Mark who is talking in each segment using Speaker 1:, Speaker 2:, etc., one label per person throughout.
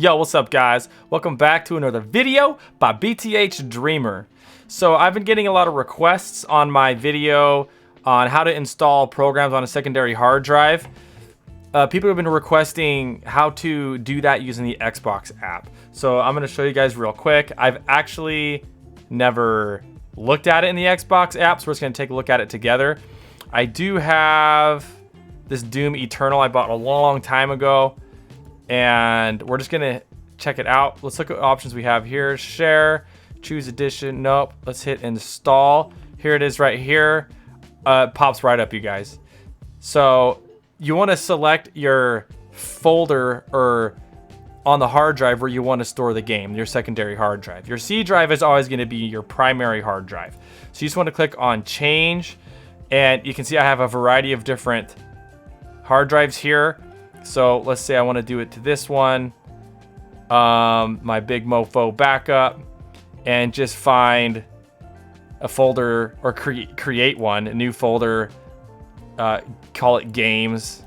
Speaker 1: Yo, what's up guys? Welcome back to another video by BTH Dreamer. So I've been getting a lot of requests on my video on how to install programs on a secondary hard drive. People have been requesting how to do that using the Xbox app. So I'm going to show you guys real quick. I've actually never looked at it in the Xbox app, so we're just going to take a look at it together. I do have this Doom Eternal I bought a long time ago. And we're just gonna check it out. Let's look at what options we have here. Share, choose edition. Nope. Let's hit install. Here it is right here. It pops right up, you guys. So you want to select your folder or on the hard drive where you want to store the game, your secondary hard drive. Your C drive is always going to be your primary hard drive. So you just want to click on change, and you can see I have a variety of different hard drives here. So let's say I want to do it to this one, my big mofo backup, and just find a folder or create one, a new folder, call it games.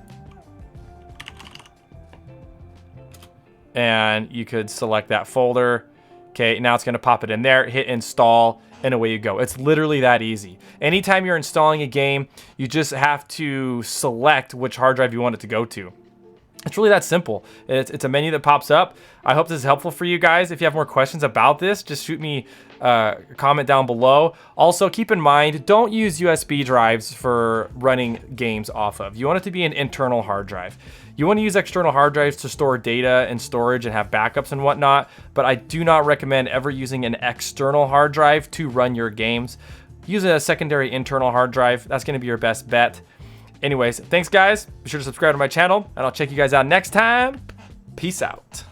Speaker 1: And you could select that folder. Okay, now it's going to pop it in there, hit install, and away you go. It's literally that easy. Anytime you're installing a game, you just have to select which hard drive you want it to go to. It's really that simple. It's a menu that pops up. I hope this is helpful for you guys. If you have more questions about this, just shoot me a comment down below. Also, keep in mind, don't use USB drives for running games off of. You want it to be an internal hard drive. You want to use external hard drives to store data and storage and have backups and whatnot, but I do not recommend ever using an external hard drive to run your games. Use a secondary internal hard drive. That's going to be your best bet. Anyways, thanks guys. Be sure to subscribe to my channel, and I'll check you guys out next time. Peace out.